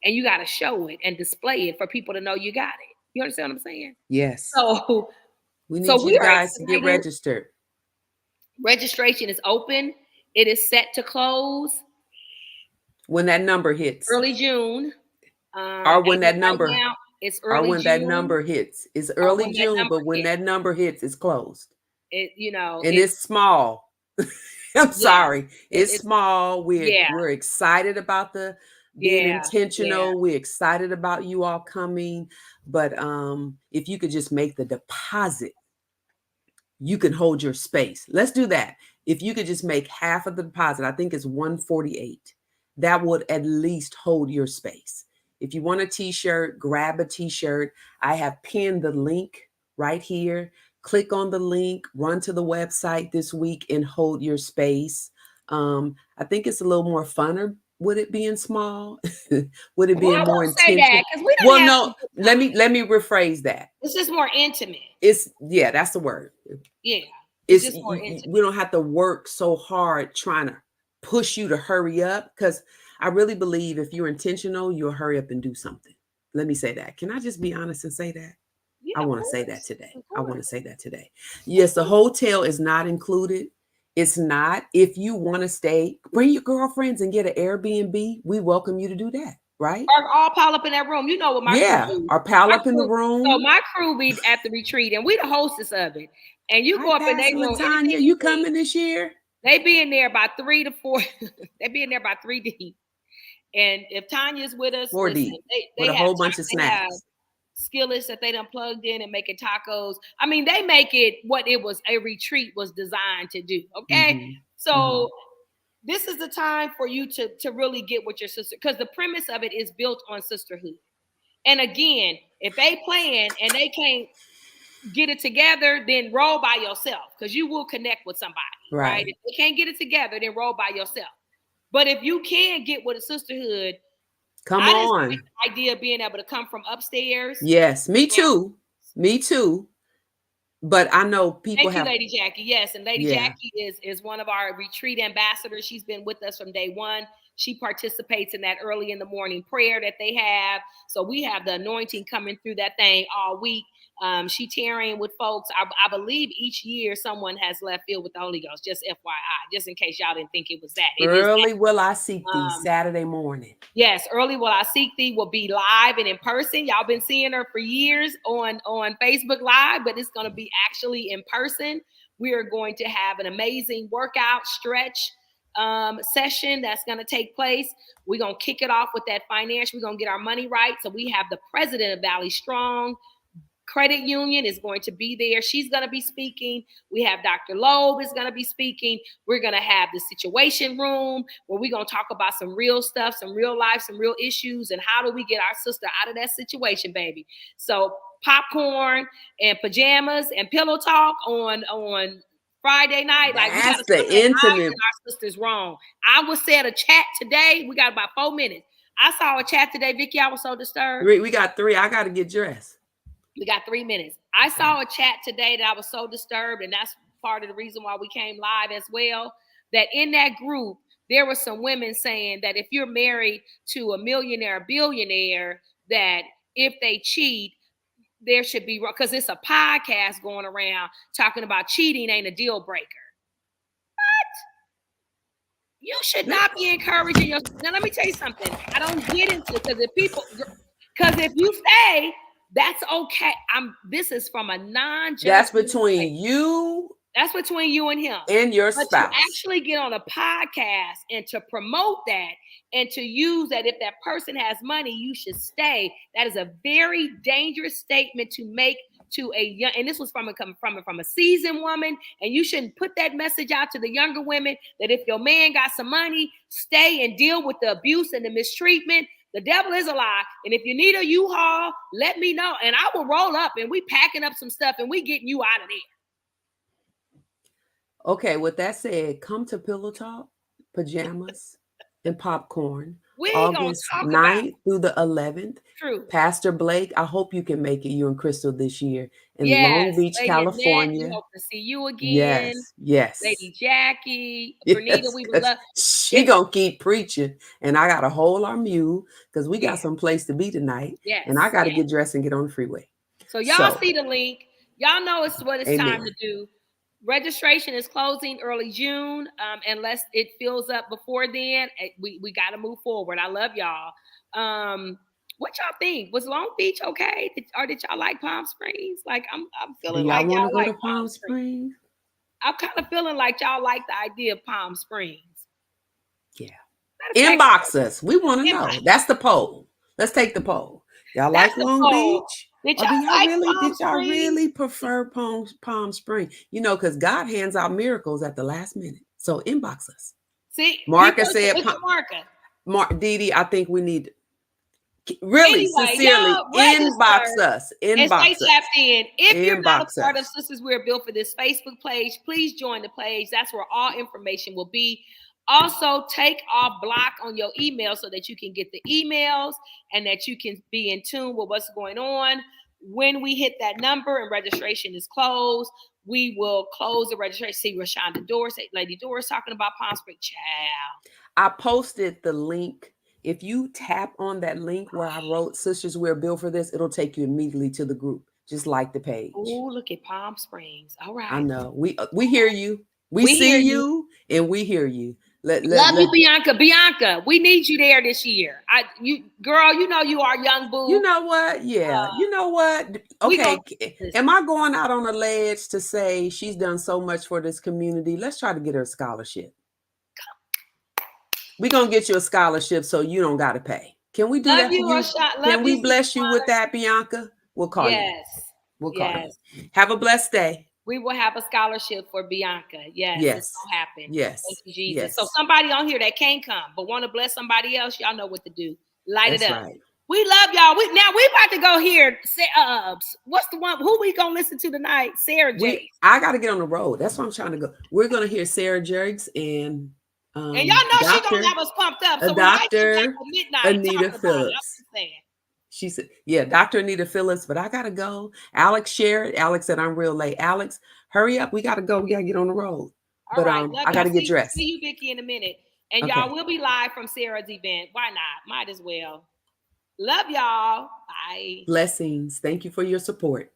And you got to show it and display it for people to know you got it. You understand what I'm saying? Yes. So we need you guys to get registered. Registration is open. It is set to close when that number hits. Early June. Or when that number. Right now, it's early or when June. That number hits. It's early June, but when that number hits, it's closed. And it's small. I'm sorry. It's small. We're excited about being intentional. We're excited about you all coming. But if you could just make the deposit, you can hold your space. Let's do that. If you could just make half of the deposit, I think it's $148. that would at least hold your space. If you want a t-shirt, grab a t-shirt. I have pinned the link right here. Click on the link, run to the website this week and hold your space. I think it's a little more funner with it being small. Would it Well, being I more won't say intentional? that because we don't Well, have no, some good let time. me rephrase that. It's just more intimate. It's yeah, that's the word. Yeah. It's It's just more intimate. we don't have to work so hard trying to push you to hurry up, because I really believe if you're intentional, you'll hurry up and do something. Let me say that. Can I just be honest and say that? I Yeah, of want to say that course. today. Of I want to course. say that today. Yes, the hotel is not included. It's not. If you want to stay, bring your girlfriends and get an Airbnb. We welcome you to do that, right? Or all pile up in that room. You know what my crew Yeah, do. or pile My up in the crew, so room. my crew be at the retreat, and we the hostess of it. And you Hi, go up in their Pastor room, anything Latanya, you you need, coming this year? they be in there by 3 to 4. They be in there by 3 deep. And if Tanya's with us, 4 listen, deep they with a have whole bunch of they have snacks. skillets that they done plugged in and making tacos. I mean, they make it what it was a retreat was designed to do. Okay. Mm-hmm. So this is the time for you to really get with your sister, because the premise of it is built on sisterhood. And again, if they playing and they can't get it together, then roll by yourself, because you will connect with somebody, right? If they can't get it together, then roll by yourself. But if you can get with a sisterhood, Come I just like on. the idea of being able to come from upstairs. Yes, me too. Me too. But I know people Thank you, have, Lady Jackie. Yes, and Lady yeah. Jackie is one of our retreat ambassadors. She's been with us from day one. She participates in that early in the morning prayer that they have. So we have the anointing coming through that thing all week. She tearing with folks. I believe each year someone has left filled with the Holy Ghost. Just FYI, just in case y'all didn't think it was that. It is Early that. will I seek thee, Um, Saturday morning. Yes, Early Will I Seek Thee will be live and in person. Y'all been seeing her for years on Facebook Live, but it's going to be actually in person. We are going to have an amazing workout stretch session that's going to take place. We're going to kick it off with that finance. We're going to get our money right. So we have the president of Valley Strong Credit Union is going to be there. She's going to be speaking. We have Dr. Loeb is going to be speaking. We're going to have the situation room where we're going to talk about some real stuff, some real life, some real issues, and how do we get our sister out of that situation, baby. So popcorn and pajamas and pillow talk on Friday night. Like, we got That's to stop the ironing intimate. our sisters wrong. I was said a chat today. We got about 4 minutes. I saw a chat today, Vicky. I was so disturbed. We got 3. I got to get dressed. We got 3 minutes. I saw a chat today that I was so disturbed, and that's part of the reason why we came live as well. That in that group, there were some women saying that if you're married to a millionaire, billionaire, that if they cheat, there should be, because it's a podcast going around talking about cheating ain't a deal breaker. What? You should not be encouraging your. Now, let me tell you something. I don't get into it because if you stay, that's okay. This is from a non-judgmental That's between place. you. That's between you and him. And your But spouse. to actually get on a podcast and to promote that and to use that if that person has money, you should stay. That is a very dangerous statement to make to a young, and this was coming from a seasoned woman, and you shouldn't put that message out to the younger women that if your man got some money, stay and deal with the abuse and the mistreatment. The devil is a lie. And if you need a U-Haul, let me know. And I will roll up and we packing up some stuff and we getting you out of there. Okay, with that said, come to Pillow Talk, pajamas, and popcorn. We August gonna talk 9th through the 11th. True. Pastor Blake, I hope you can make it, you and Crystal, this year in Yes, Long Beach, Lady California. Annette, we hope to see you again. Yes, yes. Lady Jackie, Yes, Bernita, we would love. She gonna keep preaching, and I gotta hold our mule because we got some place to be tonight. Yes, and I gotta get dressed and get on the freeway. So y'all see the link. Y'all know it's what it's Amen. time to do. Registration is closing early June. Unless it fills up before then, we got to move forward. I love y'all. What y'all think? Was Long Beach okay? Or did y'all like Palm Springs? Like I'm feeling Do y'all like want y'all to go like to Palm Springs? I'm kind of feeling like y'all like the idea of Palm Springs. Yeah. Inbox us. We want to know. That's the poll. Let's take the poll. Y'all like Long Beach? Did y'all really prefer Palm Springs? You know, because God hands out miracles at the last minute. So inbox us. See, Marcus said, Dee, I think we need really Anyway, sincerely y'all inbox register us. and stay Inbox us. tapped in. If you're not a Inbox part of us. Sisters We're Built for This Facebook page, please join the page. That's where all information will be. Also, take off block on your email so that you can get the emails and that you can be in tune with what's going on. When we hit that number and registration is closed, we will close the registration. See Rashonda Doris, Lady Doris talking about Palm Springs. Child. I posted the link. If you tap on that link where I wrote Sisters We're Built for This, it'll take you immediately to the group. Just like the page. Oh, look at Palm Springs. All right. I know. We hear you. We hear see you and we hear you. Love you, Bianca. Bianca, we need you there this year. Girl, you know you are young boo. You know what? Yeah. You know what? Okay. Am I going out on a ledge to say she's done so much for this community? Let's try to get her a scholarship. We're going to get you a scholarship so you don't got to pay. Can we do that for you? Can we bless you with that, Bianca? We'll call you. We'll call you. Have a blessed day. We will have a scholarship for Bianca. Yes. It's going to happen. Yes. Thank you, Jesus. Yes. So somebody on here that can't come but want to bless somebody else, y'all know what to do. Light it up. Right. We love y'all. We about to go here. What's the one? Who we going to listen to tonight? Sarah Jakes. I got to get on the road. That's why I'm trying to go. We're going to hear Sarah Jakes and y'all know she's going to have us pumped up. So Dr. Anita Phillips. She said, yeah, Dr. Anita Phillips, but I got to go. Alex shared. Alex said, I'm real late. Alex, hurry up. We got to go. We got to get on the road. All right. I got to get dressed. See you, Vicki, in a minute. And y'all will be live from Sarah's event. Why not? Might as well. Love y'all. Bye. Blessings. Thank you for your support.